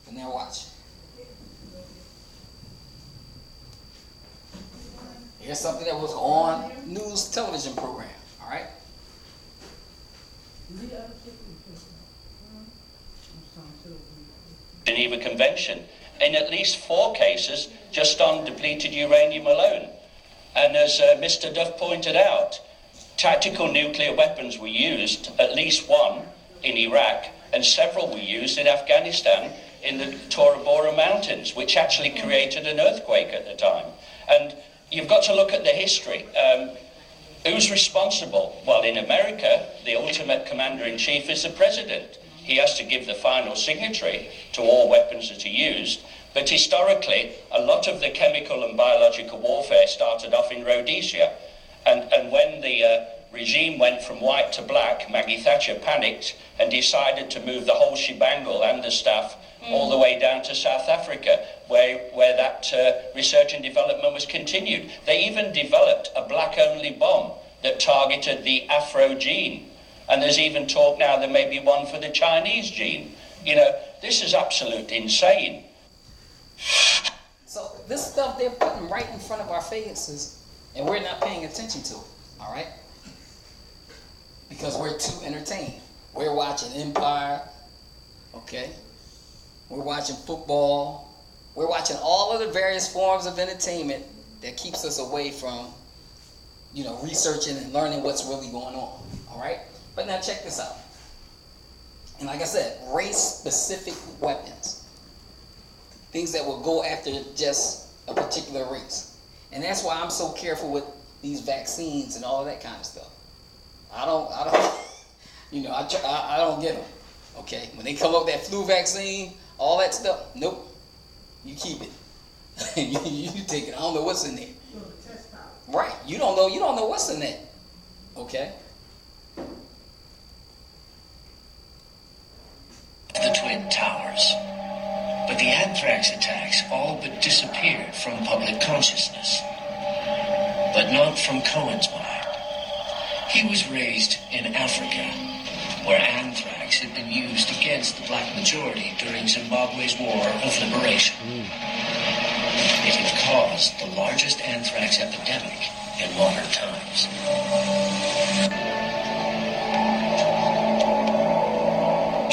And now watch. Here's something that was on news television program. All right. Geneva Convention in at least 4 cases just on depleted uranium alone. And as Mr. Duff pointed out, tactical nuclear weapons were used, at least one in Iraq, and several were used in Afghanistan in the Tora Bora Mountains, which actually created an earthquake at the time. And you've got to look at the history. Who's responsible? Well, in America, the ultimate commander-in-chief is the president. He has to give the final signatory to all weapons that are used. But historically, a lot of the chemical and biological warfare started off in Rhodesia. And when the regime went from white to black, Maggie Thatcher panicked and decided to move the whole shebangle and the staff all the way down to South Africa, where that research and development was continued. They even developed a black-only bomb that targeted the Afro gene. And there's even talk now there may be one for the Chinese gene. You know, this is absolute insane. So this stuff they're putting right in front of our faces, and we're not paying attention to it, all right? Because we're too entertained. We're watching Empire, okay? We're watching football. We're watching all of the various forms of entertainment that keeps us away from, you know, researching and learning what's really going on, all right? But now check this out. And like I said, race-specific weapons. Things that will go after just a particular race. And that's why I'm so careful with these vaccines and all of that kind of stuff. I don't, you know, I don't get them, okay? When they come up with that flu vaccine, all that stuff, nope. You keep it. you take it. I don't know what's in there. Right. You don't know what's in there. Okay? The Twin Towers. But the anthrax attacks all but disappeared from public consciousness. But not from Cohen's mind. He was raised in Africa, where anthrax had been used against the black majority during Zimbabwe's War of Liberation. It had caused the largest anthrax epidemic in modern times.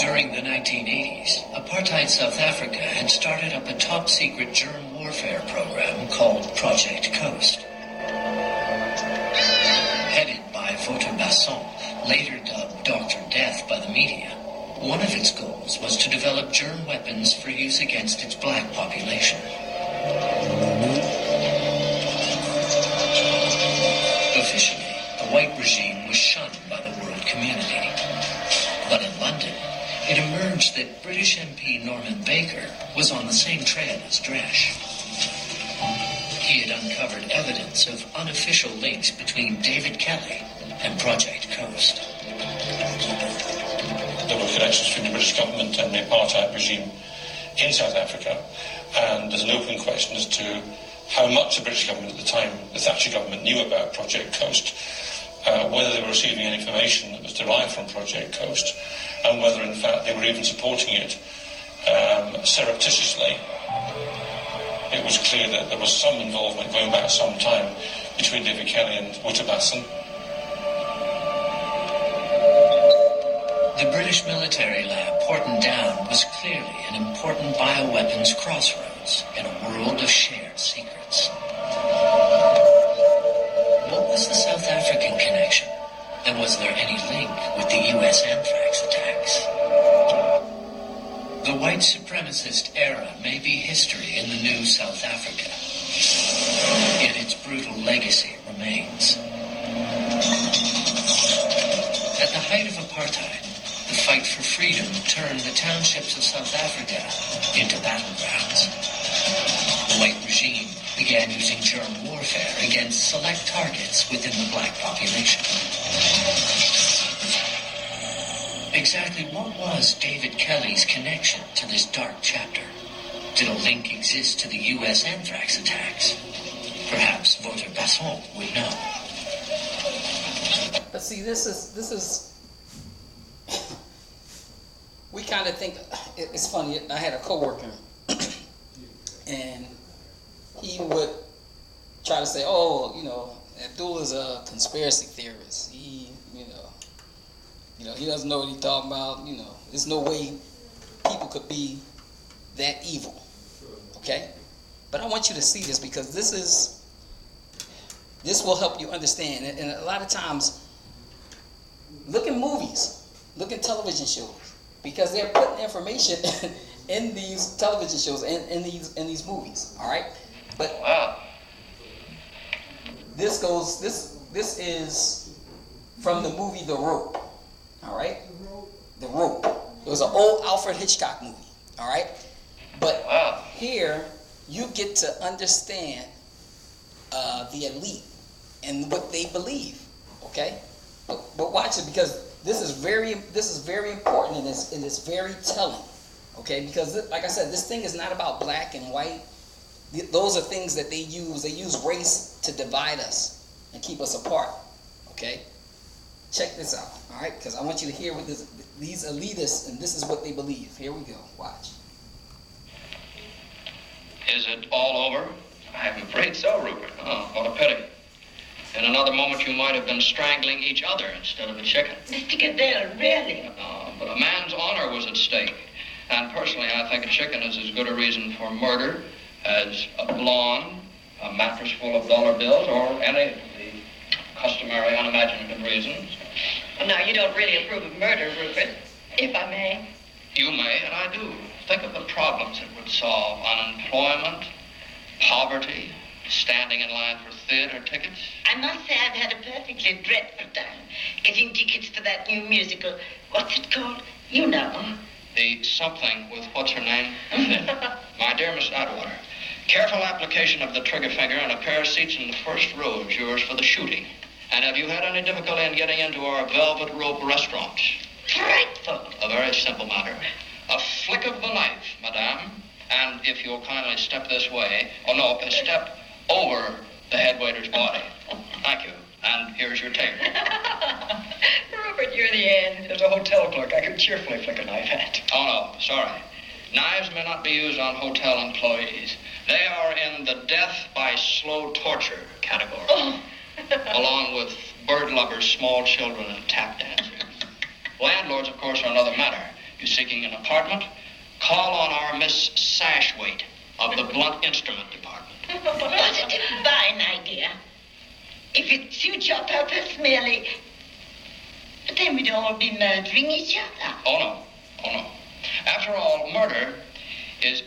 During the 1980s, apartheid South Africa had started up a top-secret germ warfare program called Project Coast. Headed by Wouter Basson, later dubbed Dr. Death by the media, one of its goals was to develop germ weapons for use against its black population. Officially, the white regime was shunned by the world community. But in London, it emerged that British MP Norman Baker was on the same trail as Dresch. He had uncovered evidence of unofficial links between David Kelly and Project Coast. There were connections between the British government and the apartheid regime in South Africa, and there's an open question as to how much the British government at the time, the Thatcher government, knew about Project Coast, whether they were receiving any information that was derived from Project Coast, and whether in fact they were even supporting it surreptitiously. It was clear that there was some involvement going back some time between David Kelly and Wouter Basson. The British military lab Porton Down was clearly an important bioweapons crossroads in a world of shared secrets. What was the South African connection? And was there any link with the U.S. anthrax attacks? The white supremacist era may be history in the new South Africa, yet its brutal legacy remains. At the height of apartheid, the fight for freedom turned the townships of South Africa into battlegrounds. The white regime began using germ warfare against select targets within the black population. Exactly what was David Kelly's connection to this dark chapter? Did a link exist to the U.S. anthrax attacks? Perhaps Wouter Basson would know. But see, this is we kind of think, it's funny. I had a coworker, and he would try to say, "Oh, Abdul is a conspiracy theorist. He doesn't know what he's talking about. There's no way people could be that evil." Okay, but I want you to see this because this will help you understand. And a lot of times, look at movies, look at television shows, because they're putting information in these television shows and in these movies. All right, but this is from the movie The Rope. All right, The Rope. It was an old Alfred Hitchcock movie. All right, but here you get to understand the elite and what they believe. Okay, but watch it because this is very important and it's very telling. Okay, because like I said, this thing is not about black and white. Those are things that they use. They use race to divide us and keep us apart. Okay, check this out. All right, because I want you to hear what these elitists, and this is what they believe. Here we go. Watch. Is it all over? I'm afraid so, Rupert. Oh, what a pity. In another moment, you might have been strangling each other instead of a chicken. Mr. Goodell, really? But a man's honor was at stake. And personally, I think a chicken is as good a reason for murder as a blonde, a mattress full of dollar bills, or any of the customary unimaginative reasons. Well, now, you don't really approve of murder, Rupert, if I may. You may, and I do. Think of the problems it would solve. Unemployment, poverty, standing in line for theater tickets. I must say I've had a perfectly dreadful time getting tickets for that new musical. What's it called? You know. The something with what's her name? My dear Miss Atwater, careful application of the trigger finger and a pair of seats in the first row is yours for the shooting. And have you had any difficulty in getting into our Velvet Rope restaurant? Frightful. A very simple matter. A flick of the knife, madame, and if you'll kindly step this way, step over the head waiter's body. Thank you. And here's your table. Rupert, you're the end. As a hotel clerk, I can cheerfully flick a knife at. Oh, no, sorry. Knives may not be used on hotel employees. They are in the death by slow torture category. Oh. Along with bird lovers, small children, and tap dancers. Landlords, of course, are another matter. You're seeking an apartment? Call on our Miss Sashwaite of the Blunt Instrument Department. Was it a fine idea? If it suits your purpose, merely. But then we'd all be murdering each other. Oh, no. After all, murder is,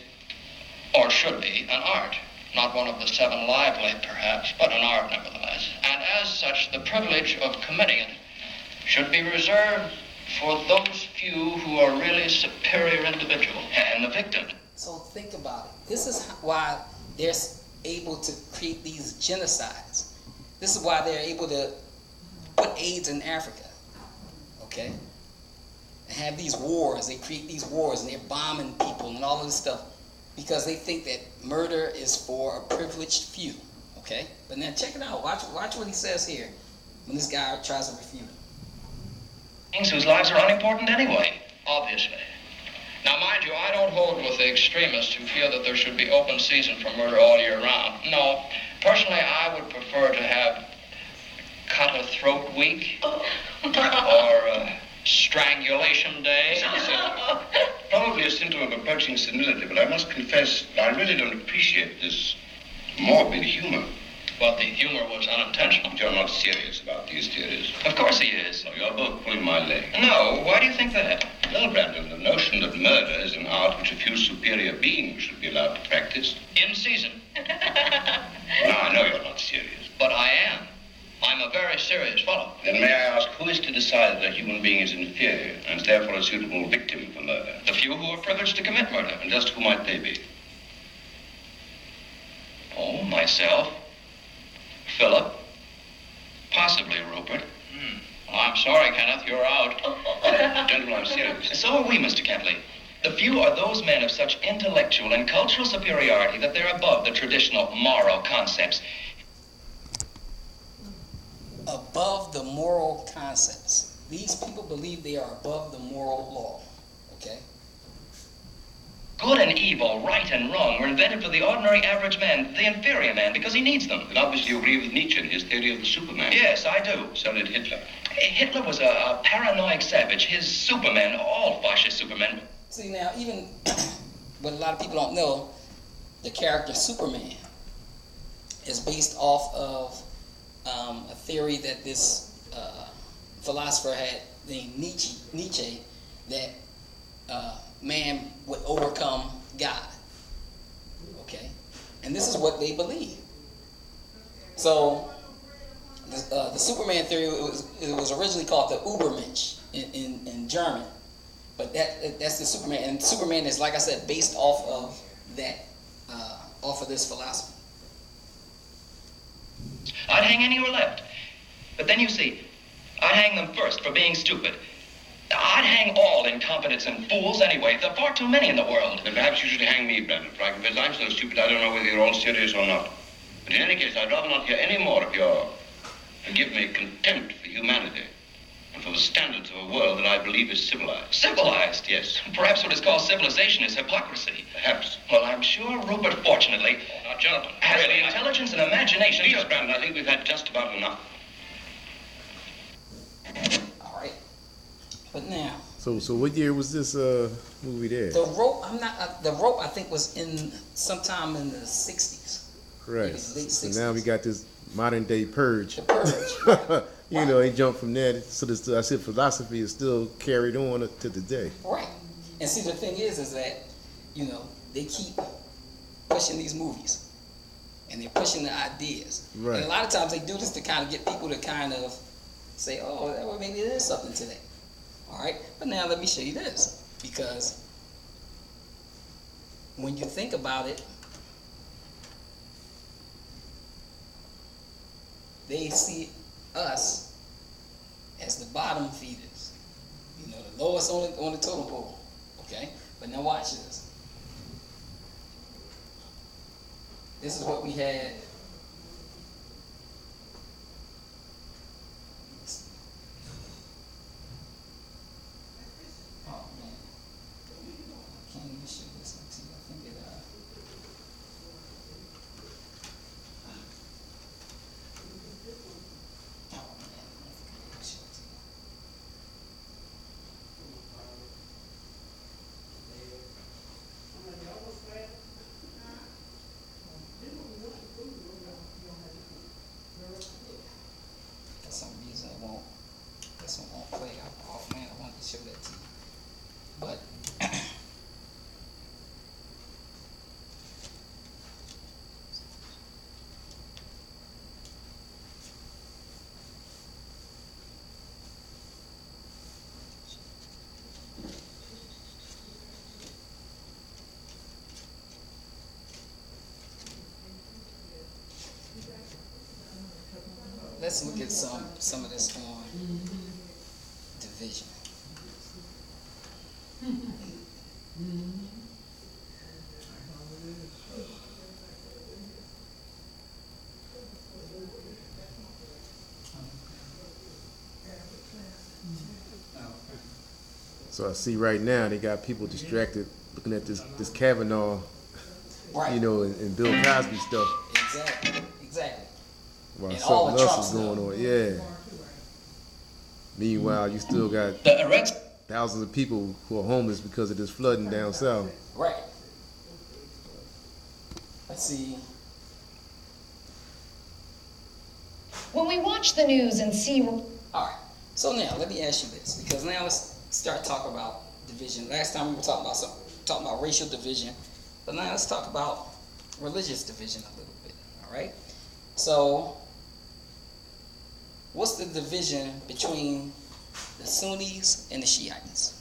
or should be, an art. Not one of the seven lively, perhaps, but an art nevertheless. And as such, the privilege of committing it should be reserved for those few who are really superior individuals and the victim. So think about it. This is why they're able to create these genocides. This is why they're able to put AIDS in Africa. Okay? And have these wars. They create these wars and they're bombing people and all of this stuff because they think that murder is for a privileged few. Okay? But now check it out. Watch what he says here when this guy tries to refute him. Things whose lives are unimportant anyway, obviously. Now, mind you, I don't hold with the extremists who feel that there should be open season for murder all year round. No, personally, I would prefer to have cut a throat week or strangulation day. Probably a symptom of approaching senility, but I must confess I really don't appreciate this morbid humor. Well, the humor was unintentional. You're not serious about these theories. Of course he is. So you're both pulling my leg. No, why do you think that? Well, Brandon, the notion that murder is an art which a few superior beings should be allowed to practice. In season. Now, I know you're not serious. But I am. I'm a very serious fellow. Then may I ask, who is to decide that a human being is inferior and is therefore a suitable victim for murder? The few who are privileged to commit murder. And just who might they be? Oh, myself. Philip. Possibly Rupert. Well, I'm sorry, Kenneth, you're out. Gentlemen, I'm serious. So are we, Mr. Kentley. The few are those men of such intellectual and cultural superiority that they're above the traditional moral concepts. Above the moral concepts. These people believe they are above the moral law. Okay? Good and evil, right and wrong, were invented for the ordinary average man, the inferior man, because he needs them. But obviously you agree with Nietzsche and his theory of the Superman. Yes, I do. So did Hitler. Hitler was a paranoid savage. His Superman, all fascist Supermen. See, now, even what a lot of people don't know, the character Superman is based off of a theory that this philosopher had named Nietzsche, that man would overcome God. Okay? And this is what they believe. So, the Superman theory, it was originally called the Übermensch in German. But that's the Superman. And Superman is, like I said, based off of that, off of this philosophy. I'd hang any who were left. But then you see, I'd hang them first for being stupid. I'd hang all incompetents and fools anyway. There are far too many in the world. Then perhaps you should hang me, Brandon, for I confess I'm so stupid I don't know whether you're all serious or not. But in any case, I'd rather not hear any more of your, forgive me, contempt for humanity and for the standards of a world that I believe is civilized. Civilized? Yes. Perhaps what is called civilization is hypocrisy. Perhaps. Well, I'm sure Rupert, fortunately, Now, gentlemen, has really, the intelligence and imagination. Please, Brandon, I think we've had just about enough. All right. But now, So what year was this movie there? the rope, the rope I think was in sometime in the 60s. Correct. Maybe late So 60s. now we got this modern day purge. The purge. You know, they jumped from there. So this, I said, philosophy is still carried on to today. Right. And see, the thing is that, you know, they keep pushing these movies. And they're pushing the ideas. Right. And a lot of times they do this to kind of get people to kind of say, oh, well, maybe there is something to that. All right? But now let me show you this. Because when you think about it, they see us as the bottom feeders. You know, the lowest on the totem pole. Okay? But now watch this. This is what we had. Oh man, I can't even show this to you. I think it. Oh man, I think I can show it to you. For some reason this one won't play. Oh man, I wanted to show that to you. But let's look at some of this on division. So I see right now they got people distracted looking at this Kavanaugh, Right. you know, and Bill Cosby stuff. Exactly. While And all something the else is Trump going on. Yeah. Meanwhile, you still got The Reds. thousands of people who are homeless because of this flooding down south. Right. Let's see. When we watch the news and see... All right. So now let me ask you this, because now let's start talking about division. Last time we were talking about racial division, but now let's talk about religious division a little bit. All right. So, what's the division between the Sunnis and the Shiites?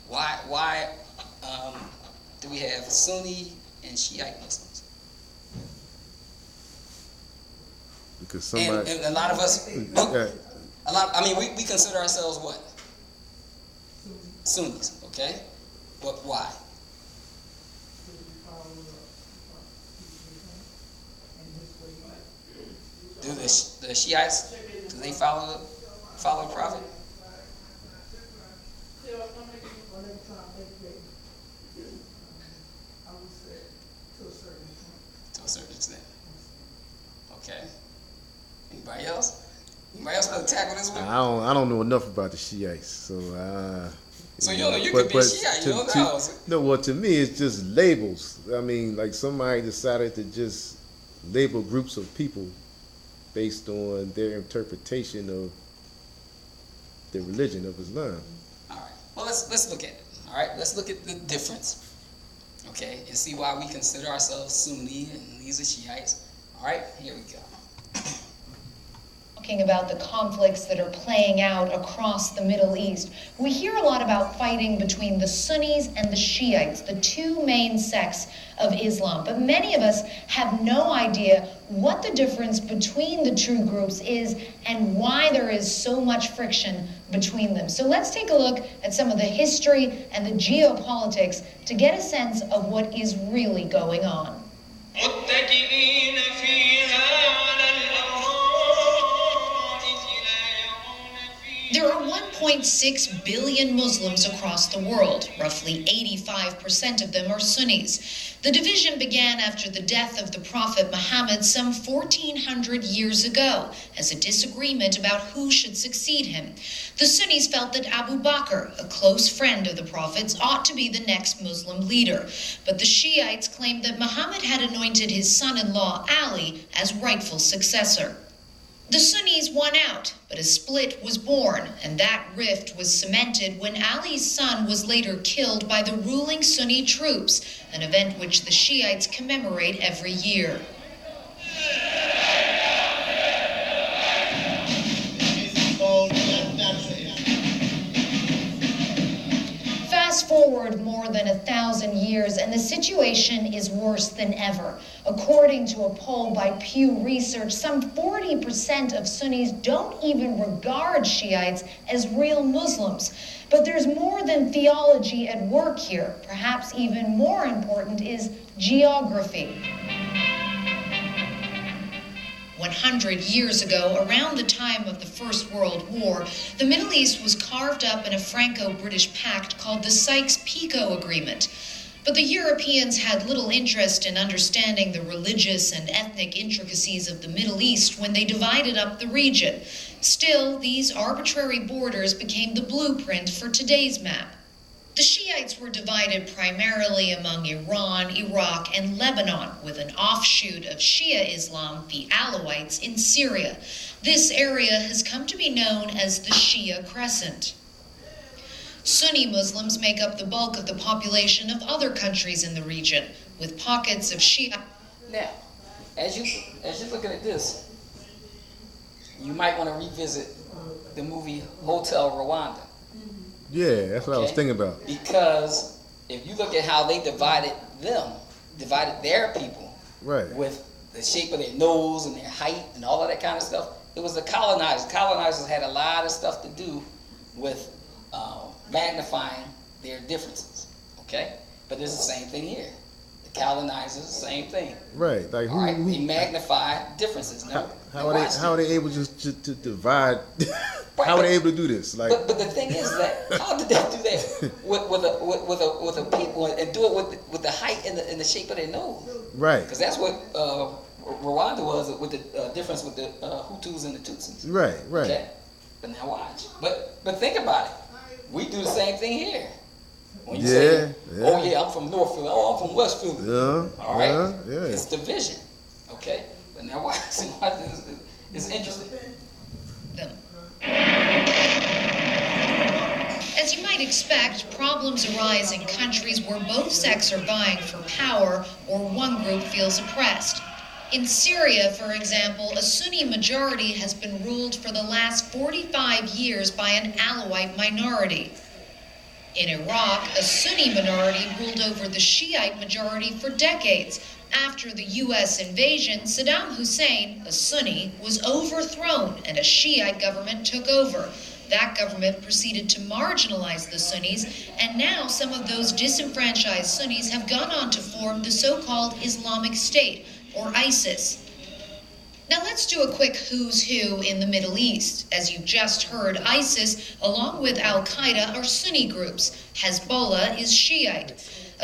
Why do we have Sunni and Shiite Muslims? Because somebody. And a lot of us, we consider ourselves what? Sunnis, okay? But why? Do the Shiites, do they follow follow the Prophet? To a certain extent. Okay. Anybody else? Anybody else want to tackle this one? I don't know enough about the Shiites, so so you could be a Shiite, you don't know. No, well, to me, it's just labels. I mean, like somebody decided to just label groups of people based on their interpretation of the religion of Islam. All right. Well, let's look at it. All right. Let's look at the difference. Okay, and see why we consider ourselves Sunni and these are Shiites. All right. Here we go. Talking about the conflicts that are playing out across the Middle East, we hear a lot about fighting between the Sunnis and the Shiites, the two main sects of Islam. But many of us have no idea what the difference between the two groups is and why there is so much friction between them. So let's take a look at some of the history and the geopolitics to get a sense of what is really going on. There are 1.6 billion Muslims across the world. Roughly 85% of them are Sunnis. The division began after the death of the Prophet Muhammad some 1,400 years ago as a disagreement about who should succeed him. The Sunnis felt that Abu Bakr, a close friend of the Prophet's, ought to be the next Muslim leader. But the Shiites claimed that Muhammad had anointed his son-in-law Ali as rightful successor. The Sunnis won out, but a split was born, and that rift was cemented when Ali's son was later killed by the ruling Sunni troops, an event which the Shiites commemorate every year. Fast forward more than 1,000 years, and the situation is worse than ever. According to a poll by Pew Research, some 40% of Sunnis don't even regard Shiites as real Muslims. But there's more than theology at work here. Perhaps even more important is geography. 100 years ago, around the time of the First World War, the Middle East was carved up in a Franco-British pact called the Sykes-Picot Agreement. But the Europeans had little interest in understanding the religious and ethnic intricacies of the Middle East when they divided up the region. Still, these arbitrary borders became the blueprint for today's map. The Shiites were divided primarily among Iran, Iraq, and Lebanon, with an offshoot of Shia Islam, the Alawites, in Syria. This area has come to be known as the Shia Crescent. Sunni Muslims make up the bulk of the population of other countries in the region, with pockets of Shia. Now, as you're looking at this, you might want to revisit the movie Hotel Rwanda. Yeah, that's what I was thinking about. Because if you look at how they divided their people, right, with the shape of their nose and their height and all of that kind of stuff, it was the colonizers. Colonizers had a lot of stuff to do with magnifying their differences. Okay, but it's the same thing here. The colonizers, same thing. Right, like who? Right, they magnify differences. Now, how are they able to divide? Right, how are they able to do this? Like, but the thing is that how did they do that with a people and do it with the height and the shape of their nose? Right. Because that's what Rwanda was with the difference with the Hutus and the Tutsis. Right. Okay. But now watch. But think about it. We do the same thing here. When you say, "Oh yeah, I'm from North Philly. Oh, I'm from West Philly." Yeah. All right. Yeah. It's division. Okay. But now watch. It's interesting. As you might expect, problems arise in countries where both sects are vying for power or one group feels oppressed. In Syria, for example, a Sunni majority has been ruled for the last 45 years by an Alawite minority. In Iraq, a Sunni minority ruled over the Shiite majority for decades. After the U.S. invasion, Saddam Hussein, a Sunni, was overthrown and a Shiite government took over. That government proceeded to marginalize the Sunnis, and now some of those disenfranchised Sunnis have gone on to form the so-called Islamic State, or ISIS. Now let's do a quick who's who in the Middle East. As you just heard, ISIS, along with Al-Qaeda, are Sunni groups. Hezbollah is Shiite.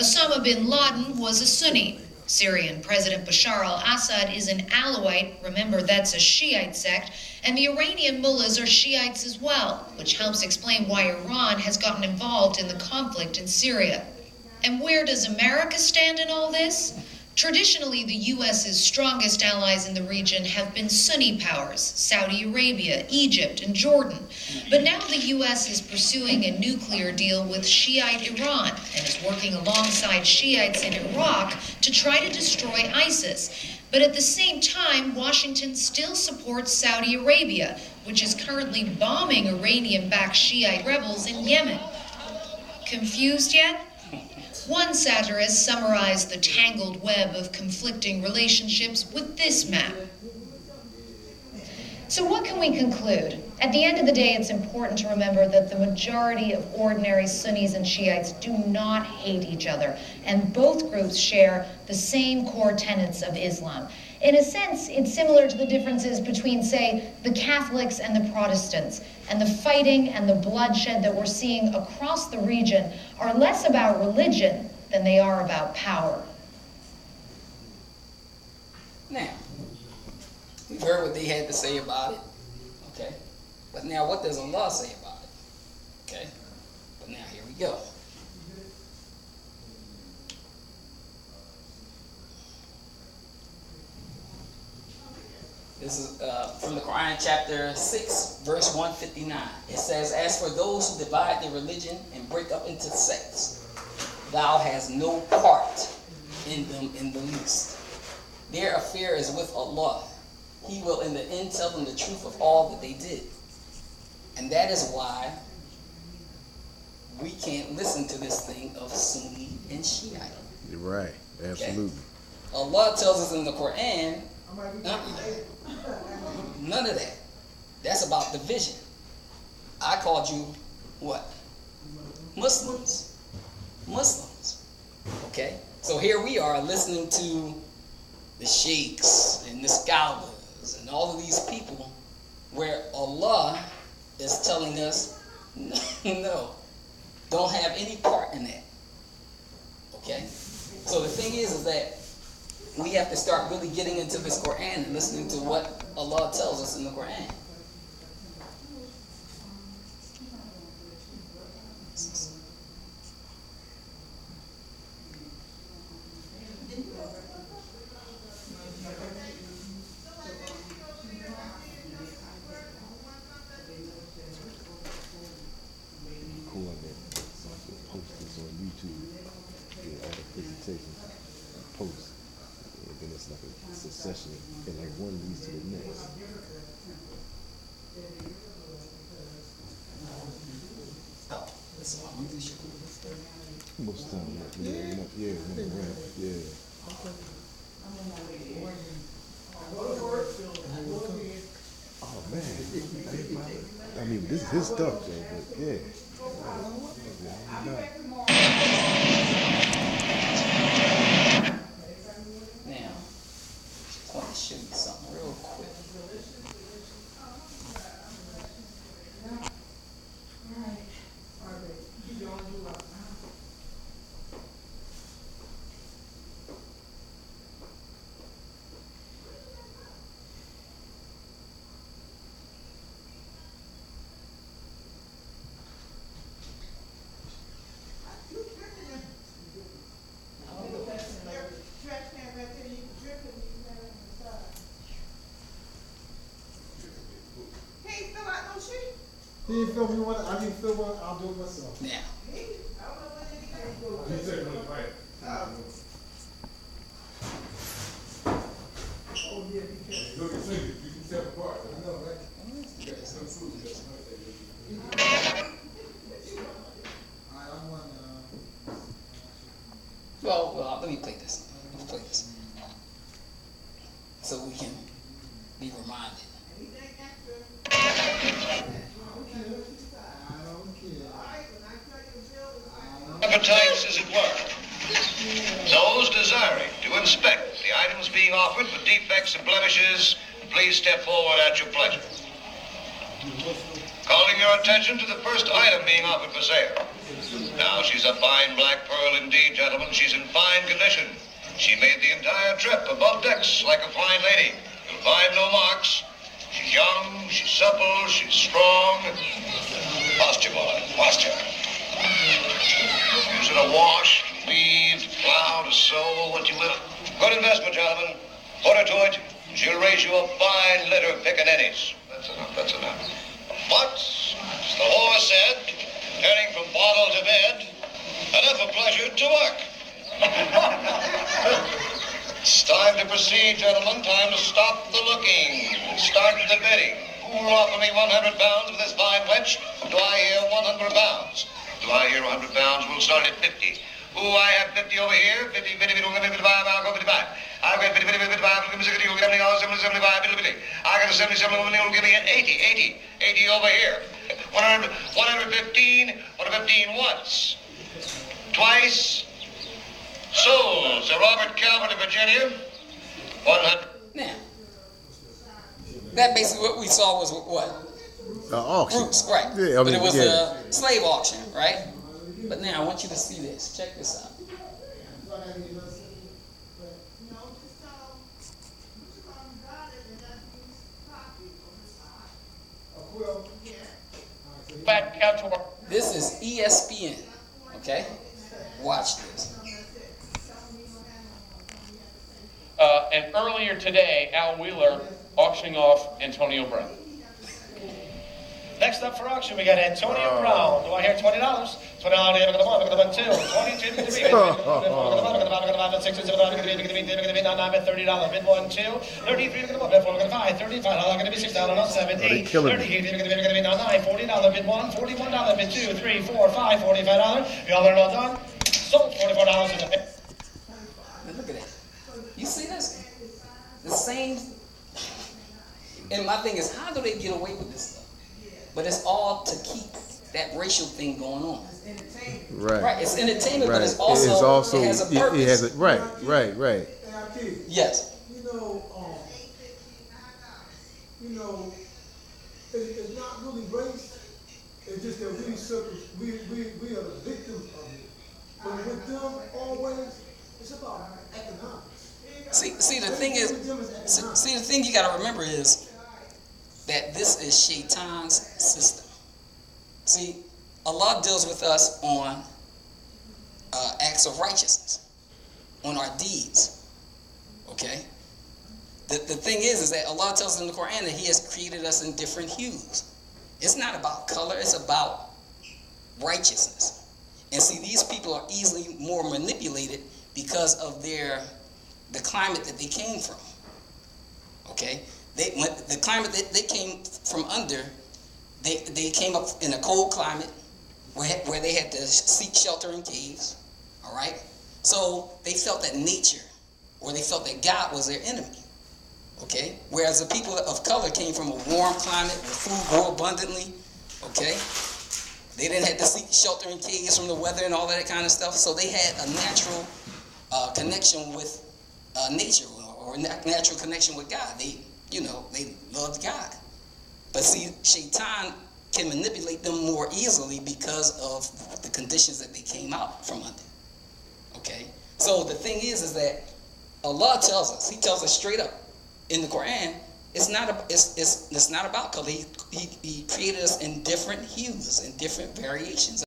Osama bin Laden was a Sunni. Syrian President Bashar al-Assad is an Alawite, remember that's a Shiite sect, and the Iranian mullahs are Shiites as well, which helps explain why Iran has gotten involved in the conflict in Syria. And where does America stand in all this? Traditionally, the U.S.'s strongest allies in the region have been Sunni powers, Saudi Arabia, Egypt, and Jordan. But now the U.S. is pursuing a nuclear deal with Shiite Iran and is working alongside Shiites in Iraq to try to destroy ISIS. But at the same time, Washington still supports Saudi Arabia, which is currently bombing Iranian-backed Shiite rebels in Yemen. Confused yet? One satirist summarized the tangled web of conflicting relationships with this map. So what can we conclude? At the end of the day, it's important to remember that the majority of ordinary Sunnis and Shiites do not hate each other, and both groups share the same core tenets of Islam. In a sense, it's similar to the differences between, say, the Catholics and the Protestants. And the fighting and the bloodshed that we're seeing across the region are less about religion than they are about power. Now, we've heard what they had to say about it, okay? But now what does Allah say about it, okay? But now here we go. This is from the Quran, chapter 6, verse 159. It says, "As for those who divide their religion and break up into sects, thou hast no part in them in the least. Their affair is with Allah. He will in the end tell them the truth of all that they did." And that is why we can't listen to this thing of Sunni and Shiite. You're right. Absolutely. Okay? Allah tells us in the Quran, none of that. That's about division. I called you what? Muslims. Muslims. Okay? So here we are listening to the sheikhs and the scholars and all of these people where Allah is telling us, no, don't have any part in that. Okay? So the thing is that we have to start really getting into this Quran and listening to what Allah tells us in the Quran. Cool on that. So I can post this on YouTube. Get all the presentations and post. And then it's like a succession, and like one leads to the next. Oh, this is what I'm really sure. Most time, yeah, yeah. Oh man, I mean, this is his stuff though, but yeah. Now, just want to show you something real quick. He didn't film me one. I didn't film one. I'll do it myself. Now, Oh yeah, he can. Look at singers, you can tell apart. I know, right? well, let me play this. Let's play this. So we can be reminded. Appetites, as it were. Those desiring to inspect the items being offered with defects and blemishes please step forward at your pleasure. Calling your attention to the first item being offered for sale. Now, she's a fine black pearl indeed, gentlemen. She's in fine condition. She made the entire trip above decks like a fine lady. You'll find no marks. She's young, she's supple, she's strong. Posture, boy, posture. Use it to wash, weave, plow, to sow, what you will. Good investment, gentlemen. Put her to it. She'll raise you a fine litter of pickaninnies. That's enough, that's enough. But, as the horse said, turning from bottle to bed, enough of pleasure to work. It's time to proceed, gentlemen. Time to stop the looking. Start the bidding. Who will offer me 100 pounds for this fine wench? Do I hear 100 pounds? Do I hear 100 pounds? We'll start at 50. Ooh, I have 50 over here. 50, 50, 50, 55, I'll go 55. I've got 50, 50, 55, give me 60, you'll get me 70, 75, 50, 50. I got a 70, 70, you'll give me an 80, 80, 80 over here. 115, 115 once. Twice. Sold, Sir Robert Calvert of Virginia. 100. Now, that basically what we saw was what? Auction. Roots, right. Yeah, I mean, but it was yeah. a slave auction, right? But now I want you to see this. Check this out. Back out to our... This is ESPN, okay? Watch this. And earlier today, Al Wheeler auctioning off Antonio Brown. Next up for auction, we got Antonio Brown. Do I hear $20? $20, look at the one, look at the one, two. 22, look at the three. Look at the 6, 7, look at the 30, bid 1, 2. 33, look at the 1, bid 4, look at the 5. 35, look at the 6, no, 7, 8. 38, look at the 9, $40, bid 1, $41, bid 2, 3, 4, 5, $45. We all learned all done. Sold $44 in the bid. Now look at that. You see this? The same. And my thing is, how do they get away with this stuff? But it's all to keep that racial thing going on. Right. Right. It's entertainment, Right. but it's also it has a purpose. It has a, right. Yes. It's not really race. It's just that we are the victims of it. But with them, always, it's about economics. See, the thing is, the thing you got to remember is that this is Shaitan's system. See, Allah deals with us on acts of righteousness, on our deeds. Okay? The thing is that Allah tells us in the Quran that He has created us in different hues. It's not about color, it's about righteousness. And see, these people are easily more manipulated because of the climate that they came from. Okay? The climate that they came from under, they came up in a cold climate where they had to seek shelter in caves. All right? So they felt that nature, or they felt that God was their enemy. Okay? Whereas the people of color came from a warm climate where food grew abundantly. Okay? They didn't have to seek shelter in caves from the weather and all that kind of stuff. So they had a natural connection with nature, or natural connection with God. They loved God. But see, Shaitan can manipulate them more easily because of the conditions that they came out from under. Okay? So the thing is that Allah tells us, He tells us straight up in the Quran, it's not about color. He created us in different hues and different variations.